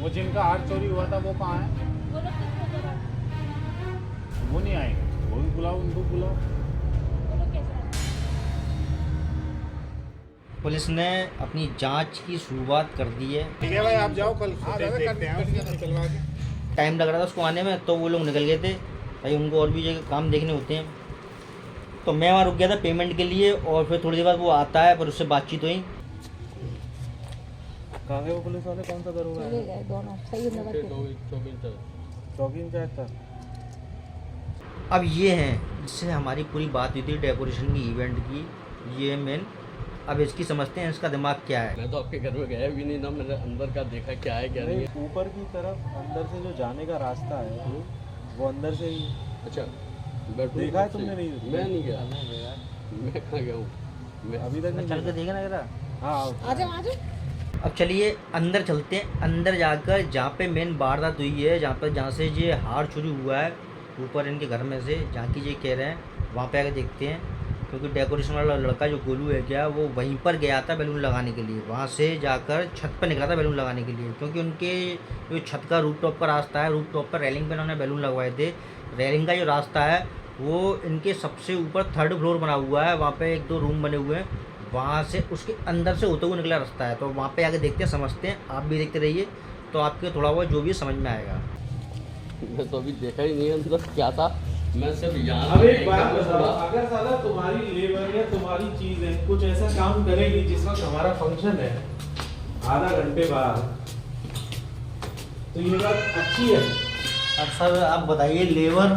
वो जिनका हार चोरी हुआ था वो कहाँ है? वो लोग किसको जरा वो नहीं आएंगे, वो भी बुलाओ, उनको बुलाओ। वो लोग कैसे आते पुलिस ने अपनी जांच की शुरुआत कर दी है। ठीक है भाई, आप जाओ, कल देखते हैं उसको। टाइम लग रहा था उसको आने में, तो वो लोग निकल गए थे भाई, उनको और भी जगह काम देखने होते हैं। तो मैं वहाँ रुक गया था पेमेंट के लिए, और फिर थोड़ी देर बाद वो आता है, पर उससे बातचीत हुई। कहाँ गए वो पुलिस वाले? कौन सा दरोगा चले है? गए दोनों सही नंबर के चौकी इंचार्ज था। अब ये हैं जिससे हमारी पूरी बात हुई थी डेकोरेशन की, इवेंट की, ये मेन। अब इसकी समझते हैं इसका दिमाग क्या है। मैं तो आपके घर में गया भी नहीं ना, मैंने अंदर का देखा क्या है क्या नहीं है। नहीं, ऊपर की तरफ अंदर से जो जाने का रास्ता है वो अंदर से ही। अच्छा बेडरूम देखा है से? तुमने? नहीं, मैं नहीं गया। मैं कहाँ गया हूँ? मैं अभी तक नहीं चल के देखा। देगा ना जरा। हाँ आओ। आ जाओ आ जाओ। अब चलिए अंदर चलते हैं। अंदर जाकर जहाँ पे मेन वारदात हुई है, जहाँ से ये हार चोरी हुआ है ऊपर इनके घर में से, जहाँ की ये कह रहे हैं, वहाँ पे आके देखते हैं। क्योंकि डेकोरेशन वाला लड़का जो गोलू है क्या, वो वहीं पर गया था बैलून लगाने के लिए, वहाँ से जाकर छत पर निकला था बैलून लगाने के लिए। क्योंकि उनके जो छत का रूफ टॉप का रास्ता है, रूफ टॉप पर रेलिंग पे उन्होंने बैलून लगवाए थे। रेलिंग का जो रास्ता है वो इनके सबसे ऊपर 3rd फ्लोर बना हुआ है, वहाँ पे 1-2 रूम बने हुए हैं, वहाँ से उसके अंदर से होते हुए निकला रास्ता है। तो वहाँ पे आके देखते हैं, समझते हैं। आप भी देखते रहिए, तो आपके थोड़ा बहुत जो भी समझ में आएगा। मैं तो अभी देखा ही नहीं है अंदर क्या था। मैं सिर्फ यहाँ अब से एक बात एकदम बताओ, थोड़ा- अगर साला तुम्हारी लेबर या तुम्हारी चीज है कुछ ऐसा काम करेगी जिस वक्त हमारा फंक्शन है आधा घंटे बाद, तो ये बात अच्छी है? अब सर आप बताइए, लेबर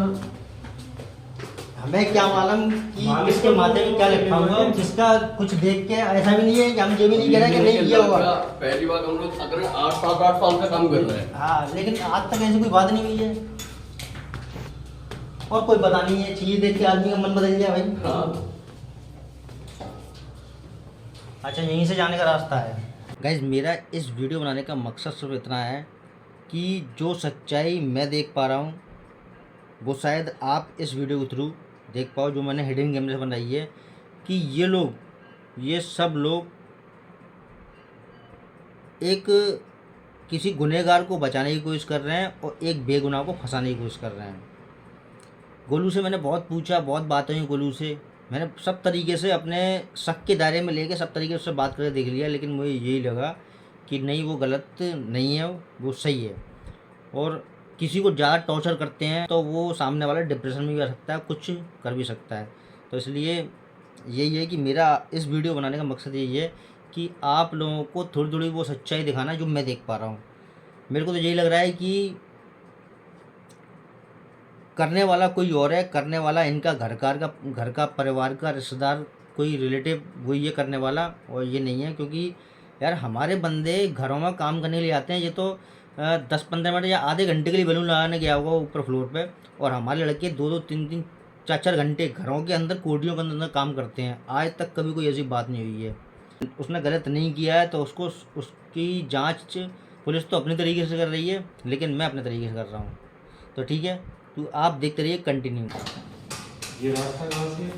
हमें क्या मालूम कि मालिक किसके तो माथे में क्या लिखा हुआ है, किसका कुछ देख के ऐसा भी नहीं है कि हम ये भी नहीं कह रहे कि नहीं किया होगा। पहली बार हम लोग अगर 8-7-8 साल से काम कर रहे हैं। हाँ, लेकिन आज तक ऐसी कोई बात नहीं हुई है, और कोई पता नहीं है। चीज देख के आदमी का मन बदल जाए भाई। हाँ अच्छा, यहीं से जाने का रास्ता है। गाइज, मेरा इस वीडियो बनाने का मकसद सिर्फ इतना है कि जो सच्चाई मैं देख पा रहा हूँ वो शायद आप इस वीडियो के थ्रू देख पाओ, जो मैंने हिडन कैमरे से बनाई है। कि ये सब लोग एक किसी गुनहगार को बचाने की कोशिश कर रहे हैं और एक बेगुनाह को फंसाने की कोशिश कर रहे हैं। गोलू से मैंने बहुत पूछा, बहुत बातें हुई गोलू से, मैंने सब तरीके से अपने शक के दायरे में लेके सब तरीके से उससे बात करके देख लिया, लेकिन मुझे यही लगा कि नहीं, वो गलत नहीं है, वो सही है। और किसी को ज़्यादा टॉर्चर करते हैं तो वो सामने वाला डिप्रेशन में भी आ सकता है, कुछ कर भी सकता है। तो इसलिए यही है कि मेरा इस वीडियो बनाने का मकसद यही है कि आप लोगों को थोड़ी थोड़ी वो सच्चाई दिखाना जो मैं देख पा रहा हूँ। मेरे को तो यही लग रहा है कि करने वाला कोई और है, करने वाला इनका घर का परिवार का रिश्तेदार, कोई रिलेटिव वही है करने वाला, और ये नहीं है। क्योंकि यार हमारे बंदे घरों में काम करने के लिए आते हैं, ये तो 10-15 मिनट या आधे घंटे के लिए बैलून लगाने गया होगा ऊपर फ्लोर पे, और हमारे लड़के 2-2, 3-3, 4-4 घंटे घरों के अंदर, कोठरियों के अंदर काम करते हैं। आज तक कभी कोई ऐसी बात नहीं हुई है। उसने गलत नहीं किया है तो उसको उसकी जांच पुलिस तो अपनी तरीके से कर रही है, लेकिन मैं अपने तरीके से कर रहा हूँ। तो ठीक है, तो आप देखते रहिए कंटिन्यू। ये रास्ता कहाँ से?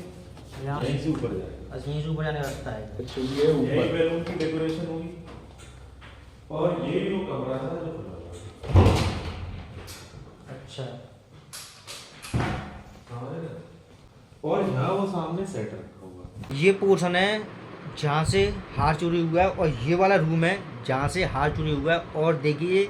यहाँ यहीं से ऊपर जाएगा। अच्छा, यहीं से ऊपर जाने का रास्ता है। अच्छा ये यही ऊपर बैलून की डेकोरेशन हुई और ये जो कमरा था जो खुला हुआ था। अच्छा, समझ रहे? और यहाँ वो सामने सेट रखा हुआ है। ये पोर्शन है जहाँ से हार चोरी हुआ है, और ये वाला रूम है जहाँ से हार चोरी हुआ है। और देखिए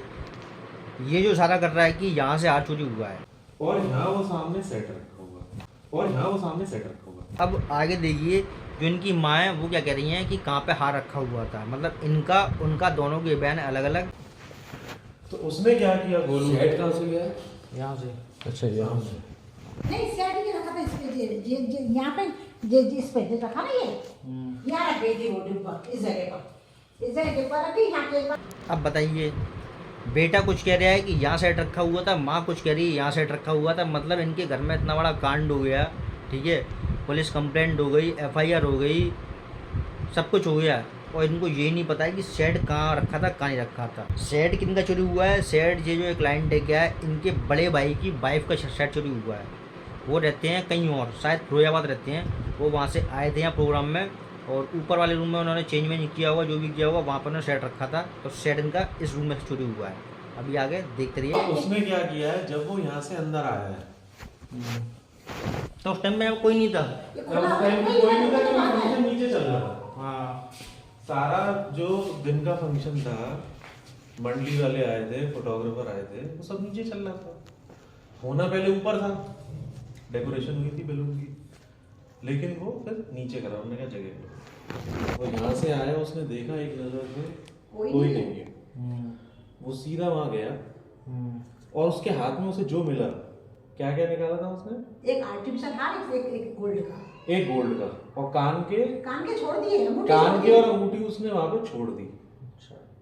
ये जो इशारा कर रहा है कि यहाँ से हार चोरी हुआ है। और यहाँ वो सामने सेट रखा हुआ है। और यहाँ वो सामने सेट रखा हुआ है। अब आगे देखिए, जो इनकी माँ है वो क्या कह रही हैं कि कहाँ पे हार रखा हुआ था, मतलब इनका उनका दोनों के बयान अलग अलग। तो उसने क्या किया गोलू? सेट कहाँ से गया? यहाँ से अच्छा यहाँ से नहीं सेट ही रखा था इस पे यहाँ पे इस पे रखा ना ये यहाँ रख गई थी वो डिब्बा इस जगह डिब्बा रखी यहाँ के। अब बताइए, बेटा कुछ कह रहा है कि यहाँ सेट रखा हुआ था, माँ कुछ कह रही है यहाँ सेट रखा हुआ था। मतलब इनके घर में इतना बड़ा कांड हो गया, ठीक है, पुलिस कंप्लेंट हो गई, FIR हो गई, सब कुछ हो गया, और इनको ये नहीं पता है कि सेट कहाँ रखा था, कहाँ नहीं रखा था। सेट किन का चोरी हुआ है? सेट ये जो एक क्लाइंट है क्या है, इनके बड़े भाई की वाइफ का सेट चोरी हुआ है। वो रहते हैं कहीं और, शायद फिरोजाबाद रहते हैं। वो वहाँ से आए थे यहाँ प्रोग्राम में, और ऊपर वाले रूम में उन्होंने चेंज किया होगा, जो भी किया होगा, वहाँ पर उन्होंने सेट रखा था। तो सेट इनका इस रूम में से चोरी हुआ है। अभी आगे देखते रहिए। उसने क्या किया है, जब वो यहाँ से अंदर आया है तो उस टाइम में कोई नहीं था। ये उस खुला टाइम पे कोई नहीं था क्योंकि फंक्शन नीचे चल रहा था। हाँ सारा जो दिन का फंक्शन था, मंडली वाले आए थे, फोटोग्राफर आए थे, वो सब नीचे चल रहा था। होना पहले ऊपर था, डेकोरेशन हुई थी बैलून की, लेकिन वो फिर नीचे करा उन्होंने, क्या जगह वो यहाँ से आया, उसने देखा एक नजर में कोई नहीं है, वो सीधा वहां गया और उसके हाथ में उसे जो मिला, क्या क्या निकाला था उसने, एक आर्टिफिशियल हार, एक गोल्ड का, एक गोल्ड का, और कान के छोड़ दिए, अंगूठी कान छोड़ के दिए। और अंगूठी उसने वहां पे छोड़ दी।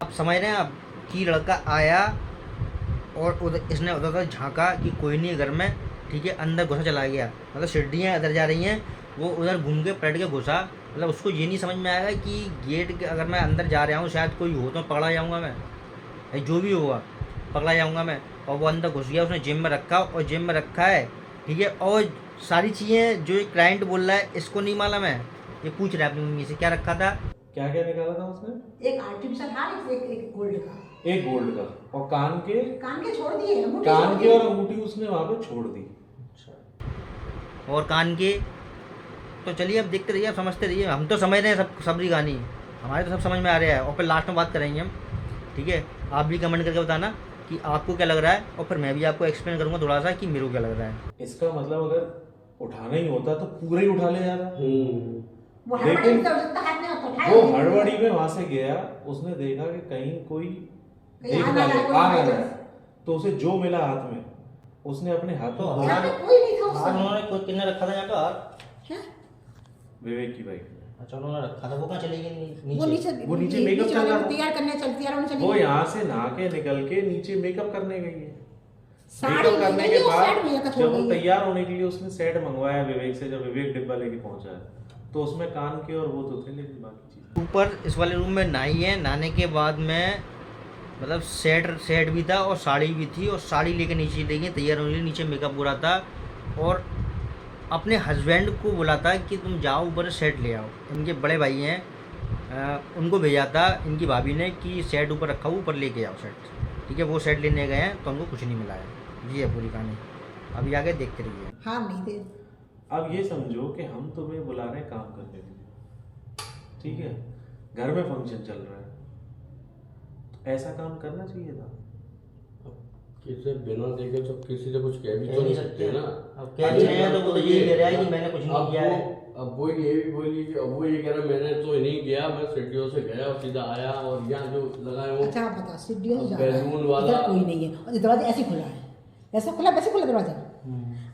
आप समझ रहे हैं आप कि लड़का आया और उधर इसने उधर झांका कि कोई नहीं है घर में, ठीक है, अंदर घुसा चला गया। मतलब सीढ़ियाँ इधर जा रही हैं, वो उधर घूम के पलट के घुसा। मतलब उसको ये नहीं समझ में आएगा कि गेट के अगर मैं अंदर जा रहा हूँ शायद कोई हो तो पकड़ा जाऊँगा मैं, या जो भी होगा पकड़ा जाऊँगा मैं। और वो अंदर घुस गया, उसने जेब में रखा और जेब में रखा है, ठीक है। और सारी चीज़ें जो क्लाइंट बोल रहा है इसको नहीं मालूम है, ये पूछ रहा है अपनी मम्मी से क्या रखा था, क्या क्या निकाला था उसने, एक आर्टिफिशियल हार, एक गोल्ड का, एक गोल्ड का, और कान के छोड़ दिए, अंगूठी कान छोड़ के दिए। और अंगूठी उसने वहां पे छोड़ दी। और कान के। तो चलिए अब देखते रहिए, अब समझते रहिए। हम तो समझ रहे हैं सब कहानी, हमारे तो सब समझ में आ रहा है। और फिर लास्ट में बात करेंगे हम, ठीक है। आप भी कमेंट करके बताना कि आपको क्या लग रहा है, और फिर मैं भी आपको एक्सप्लेन करूंगा थोड़ा सा कि मेरे को क्या लग रहा है। इसका मतलब अगर उठाना ही होता तो पूरा ही उठा ले जाता, वो लेकिन हड़बड़ी में तो जितना हाथ में होता उठाया वो नहीं। हड़बड़ी में वहां से गया, उसने देखा कि कहीं कोई कहीं देख आ ना ना ले, जाए, कोई आ ना आ जाए, जाए। तो उसे जो मिला हाथ में उसने अपने हाथों तो यहाँ में, पे कोई नहीं था उस हार समय। उन्होंने कोई किन्ने रखा था यहाँ पे हार? हैं? विवेक की बाइक में। अच्छा उन्होंने रखा था, वो कहाँ चली गई वो नीचे? नीचे वो नीचे मेकअप नीचे चल रहा वाले था। तैयार करने चलती है, चली वो गई। यहाँ से नहा के निकल के नीचे मेकअप करने गई है। साड़ी मेकअप ले करने गई के और बाद सेट भैया का छोड़ जब वो गई। तैयार होने के लिए उसने सेट मंगवाया विवेक से, जब विवेक डिब्बा लेके पहुंचा है, तो उसमें कान के और वो तो थे, लेकिन बाकी चीज ऊपर इस वाले रूम में नहाई है, नहाने के बाद में मतलब सेट भी था और साड़ी भी थी, और साड़ी लेके नीचे ले गई, तैयार होने के लिए नीचे मेकअप हो रहा था, और अपने हस्बैंड को बोला था कि तुम जाओ ऊपर सेट ले आओ। इनके बड़े भाई हैं, उनको भेजा था इनकी भाभी ने कि सेट ऊपर रखा हुआ, ऊपर लेके आओ सेट, ठीक है। वो सेट लेने गए हैं तो उनको कुछ नहीं मिला है। ये है पूरी कहानी, अभी आगे देखते रहिए। हाँ नहीं थे। अब ये समझो कि हम तुम्हें बुला रहे हैं काम करने के लिए, ठीक है, घर में फंक्शन चल रहा है, तो ऐसा काम करना चाहिए था। किसी बिना देखे तो किसी से कुछ कह भी कह तो नहीं नहीं सकते ना। अब कह नहीं रहे हैं तो वो तो यही कह रहा है कि मैंने कुछ नहीं अब किया है। अब वो ये भी बोली कि अब वो ये कह रहा है मैंने तो नहीं किया, मैं सीढ़ियों से गया और सीधा आया, और यहाँ जो लगाए वो अच्छा आप बता, सीढ़ियों से जा अब रहा है, बैलून वाला- इधर कोई नहीं है और दरवाजा ऐसे खुला है, ऐसा खुला वैसे खुला दरवाजा।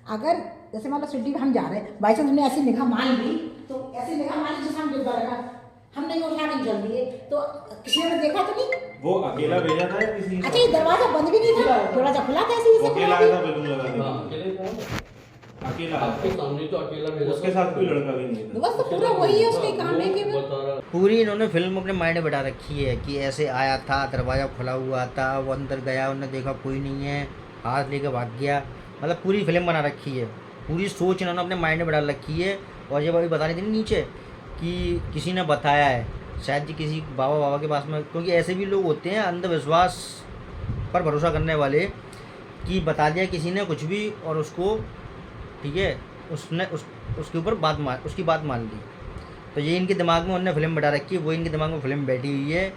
अगर जैसे मान लो सीढ़ी पे हम जा रहे हैं, बाई चांस हमने ऐसी निगाह मान ली, तो ऐसी निगाह मान ली जैसे हम डिब्बा रखा, हमने ये उठा के चल दिए, तो किसी ने देखा तो नहीं। वो अकेला भेजा था या किसी ने? अच्छा ये दरवाजा बंद भी नहीं था, दरवाजा खुला था ऐसे वो जैसे अकेला खुला आया था। था बैलून लगा हाँ, के, अकेले था। अकेला आया आपके था। सामने तो अकेला भेजा उसके था। साथ कोई लड़का भी नहीं था। बस तो पूरा वही है उसके काम है कि वो बता रहा पूरी इन्होंने फिल्म अपने माइंड में बैठा रखी है कि ऐसे आया था, दरवाज़ा खुला हुआ था, वो अंदर गया, उन्होंने देखा कोई नहीं है, हाथ लेके भाग गया। मतलब पूरी फिल्म बना रखी है, पूरी सोच इन्होंने अपने माइंड में डाल रखी है। और जब अभी बता रही थी ना नीचे कि किसी ने बताया है, शायद जी किसी बाबा के पास में, क्योंकि ऐसे भी लोग होते हैं अंधविश्वास पर भरोसा करने वाले, कि बता दिया किसी ने कुछ भी और उसको, ठीक है, उसने उसके ऊपर उसकी बात मान ली। तो ये इनके दिमाग में उन्होंने फिल्म बैठा रखी है, वो इनके दिमाग में फिल्म बैठी हुई है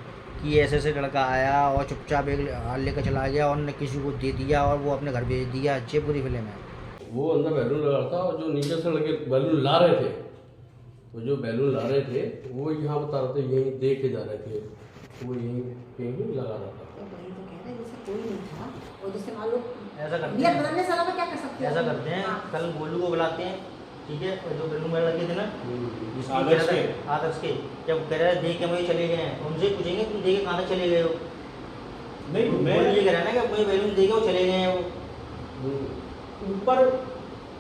कि ऐसे ऐसे लड़का आया और चुपचाप एक हाल लेकर चला गया और उन्होंने किसी को दे दिया और वो अपने घर भेज दिया। अच्छी पूरी फिल्म है। वो अंदर बैलून लगा था, और जो नीचे से लगे बैलून ला रहे थे, वो जो बैलून ला रहे थे वो यहाँ बता रहे थे, यहीं दे के जा रहे थे, वो यहीं कहीं लगा रहा था। तो वही तो कह रहे हैं, जैसे कोई नहीं था, और जैसे मान लो ऐसा करते नियत हैं, बदलने से अलावा क्या कर सकते हैं? ऐसा करते हैं, हाँ। कल गोलू को बुलाते हैं, ठीक है, और जो बैलून वाले लगे थे ना जिसकी आदर्श कह रहा के। था- आदर्श के, जब कह रहे दे के वही चले गए हैं, उनसे पूछेंगे तुम दे के कहाँ तक चले गए हो। नहीं, वो मैं ये कह रहा है ना कि वही बैलून दे के वो चले गए हैं वो। ऊपर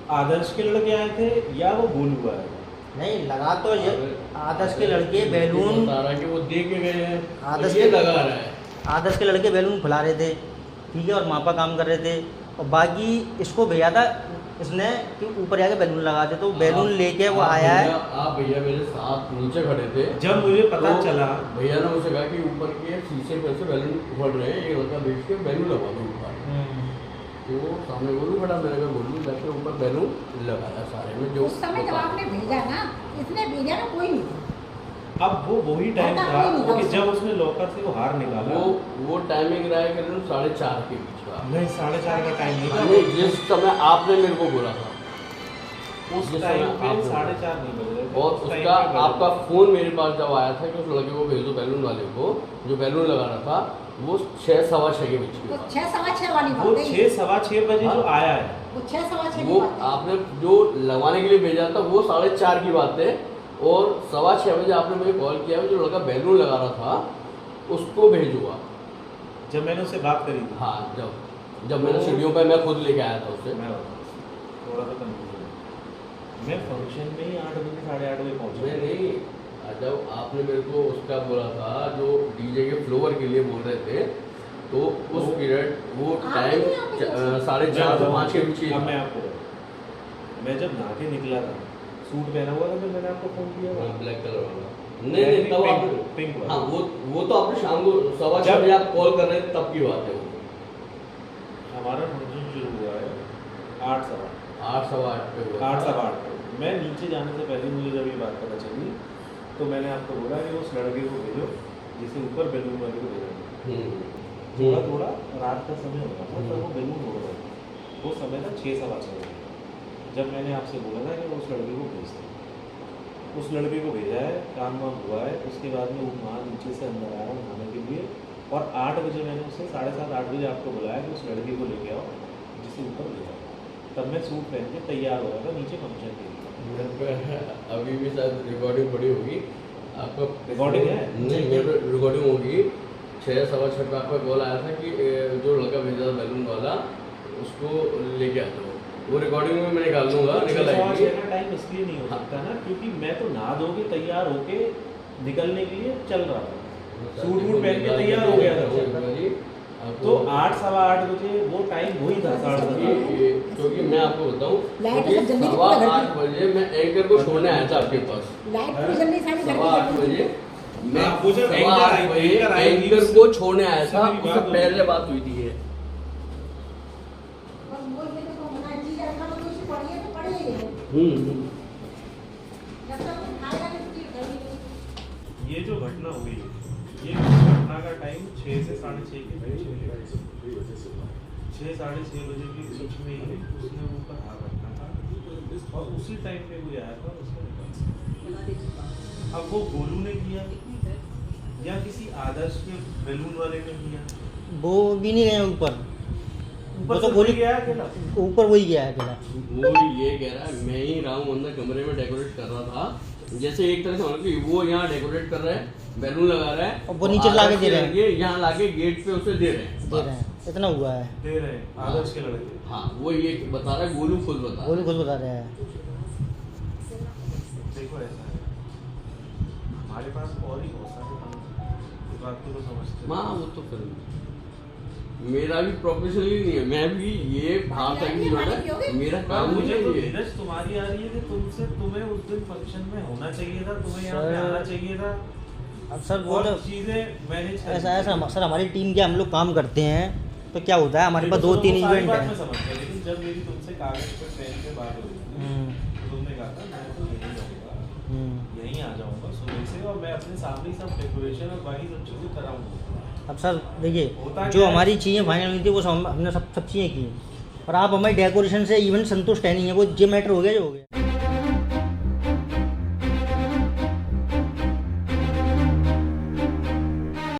आदर्श के लड़के आए थे या वो गोलू आया था? नहीं लगा तो आदर्श के लड़के बैलून, बता रहा है कि वो दे के गए हैं, आदर्श और ये के- लगा रहा है। आदर्श के लड़के बैलून फुला रहे थे, ठीक है, और मापा काम कर रहे थे, और बाकी इसको भेजा था इसने कि ऊपर जाके बैलून लगा दे, तो बैलून लेके वो आया है। आप भैया मेरे साथ नीचे खड़े थे, जब मुझे पता तो चला, भैया ने मुझसे कहा कि ऊपर के शीशे पर से बैलून उफड़ रहे हैं, एक लड़का बैठ के बैलून लगा दो ऊपर। तो सामने गोलू खड़ा, मैंने कहा गोलू जाके ऊपर बैलून लगाया सारे में। जो उस समय जब आपने भेजा ना, इसने भेजा ना, कोई नहीं था। अब वो वही टाइम था कि जब उसने लॉकर से वो हार निकाला। वो टाइमिंग रहा है करीब 4:30 के बीच का। नहीं, 4:30 का टाइम नहीं था। नहीं, जिस समय आपने मेरे को बोला था उस जिस टाइम समय पे आप 4:30 नहीं बज रहे थे। और उस टाइम उसका पे बज आपका फ़ोन मेरे पास जब आया था कि उस लड़के को भेज दो बैलून वाले को, जो बैलून लगा रहा था, वो 6 सवा 6 के बीच तो में। 6 सवा 6 वाली वो बात है। 6 सवा 6 बजे जो आया है, वो 6 सवा 6 की वो बात है। आपने जो लगवाने के लिए भेजा था वो 4:30 की बात है, और 6:15 बजे आपने मुझे कॉल किया जो लड़का बैलून लगा रहा था उसको भेजूंगा। जब मैंने उससे बात करी थी। हाँ, जब मैंने सीढ़ियों पर मैं खुद लेके आया था उससे। मैं थोड़ा सा कंफ्यूज हूँ। मैं फंक्शन में ही 8 बजे 8:30 बजे पहुँचा। नहीं, जब आपने मेरे को उसका बोला था जो डीजे के फ्लोवर के लिए बोल रहे थे, तो उस पीरियड वो टाइम 4:30 से 5 के बीच ही अब था। मैं आपको मैं जब नहा के निकला था, सूट पहना हुआ था जब मैंने आपको फोन किया था। ब्लैक कलर वाला। नहीं, तब आप पिंक वाला। हाँ, वो तो आपने शाम को 6:15 बजे आप कॉल कर रहे थे तब की बात है वो। हमारा फंक्शन शुरू हुआ है 8 सवा 8 पे हुआ। 8 सवा 8 पे। मैं नीचे जाने से पहले मुझे जब ये बात पता चली, तो मैंने आपको बोला कि उस लड़के को भेजो जिसे ऊपर बैलून वाले को भेजा। थोड़ा थोड़ा रात का समय हो रहा था, तब वो बैलून हो रहा था। वो समय था 6 सवा 6 बजे, जब मैंने आपसे बोला था कि उस लड़के को भेज दो। उस लड़के को भेजा है, काम वाम हुआ है। उसके बाद में वो वहाँ नीचे से अंदर आया नहाने के लिए, और 8 बजे मैंने उससे 7:30 8 बजे आपको बुलाया कि उस लड़के को लेके आओ जिसे ऊपर ले जाओ। तब मैं सूट पहन के तैयार हो रहा था नीचे फंक्शन के लिए। अभी भी शायद रिकॉर्डिंग पड़ी होगी आपका। रिकॉर्डिंग है? नहीं, मेरे रिकॉर्डिंग होगी। 6 सवा 6 पे आपका कॉल आया था कि जो लड़का भेजा था बैलून वाला उसको लेके आ जाओ। वो रिकॉर्डिंग में मैं निकाल दूंगा, निकल आएगी। टाइम इसलिए नहीं हो सकता ना, क्योंकि मैं तो नहा धो के तैयार होके निकलने के लिए चल रहा था, सूट वूट पहन के तैयार हो गया था। तो 8 सवा 8 बजे वो टाइम वही था 7:30। क्योंकि मैं आपको बताऊँ, लाइट सब जल्दी की 8:15 बजे मैं एंकर को छोड़ने आया था आपके पास। लाइट पूरी जल्दी सारी घर 8:15 की बजे मैं हाँ, वो जब 8:15 बजे एंकर को छोड़ने आया था, मेरी उससे बात हुई। पहले बात हुई थी ये। बस वो ये तो मना चीज रखा तो कुछ पड़ी है तो पड़ी ही है। जब तक तुम खाएगा तो चीज खरीद नहीं। ये जो घटना हुई, ये घटना का टाइम 6 से 6:30 के बीच में, 6 साढ़े 6 बजे के बीच में ही उसने ऊपर हाथ रखा था, और उसी टाइम पे वो आया था और उसने निकाला। अब वो गोलू ने किया या किसी आदर्श के बैलून वाले ने किया, वो भी नहीं गए ऊपर, ऊपर तो से गोलू गया अकेला। ऊपर वही गया है अकेला। वो ये कह रहा है मैं ही रहा हूँ अंदर कमरे में डेकोरेट कर रहा था। जैसे एक तरह से समझ लो वो यहाँ डेकोरेट कर रहा है, बैलून लगा रहा है, और वो नीचे लाके दे रहे हैं। यहाँ लाके गेट पे उसे दे रहे हैं। इतना हुआ है। दे रहे हैं आदर्श के लड़के। हाँ, वो ये बता रहा है, गोलू खुद बता रहा गोलू है। खुद बता रहे हैं। देखो ऐसा है, हमारे पास और ही बहुत सारे काम हैं, इस बात को तो समझते हैं। हाँ, वो तो फिर मेरा भी प्रोफेशनली नहीं है, मैं भी ये बाहर तक नहीं जोड़ा, मेरा काम मुझे मुझे तो ये धीरज तुम्हारी आ रही है कि तुम्हें उस दिन फंक्शन में होना चाहिए था, तुम्हें यहाँ पे आना चाहिए था, अब सर वो और तो चीजें मैनेज ऐसा है सर, हमारी टीम के हम लोग काम करते हैं तो क्या होता है, हमारे पास 2-3 इवेंट है। लेकिन जब मेरी तुमसे कागज पर पेन पे बात हुई थी, तो तुमने कहा था मैं तो यहीं जाऊँगा, यहीं आ जाऊँगा सुबह से, और मैं अपने सामने ही सब डेकोरेशन और बाकी सब चीज़ें कराऊंगा। अब सर देखिए, होता जो क्या है? हमारी चीज़ें फाइनल हुई थी वो हमने सब चीज़ें की, और आप हमारी डेकोरेशन से इवेंट संतुष्ट है नहीं है, वो ये मैटर हो गया जो हो गया।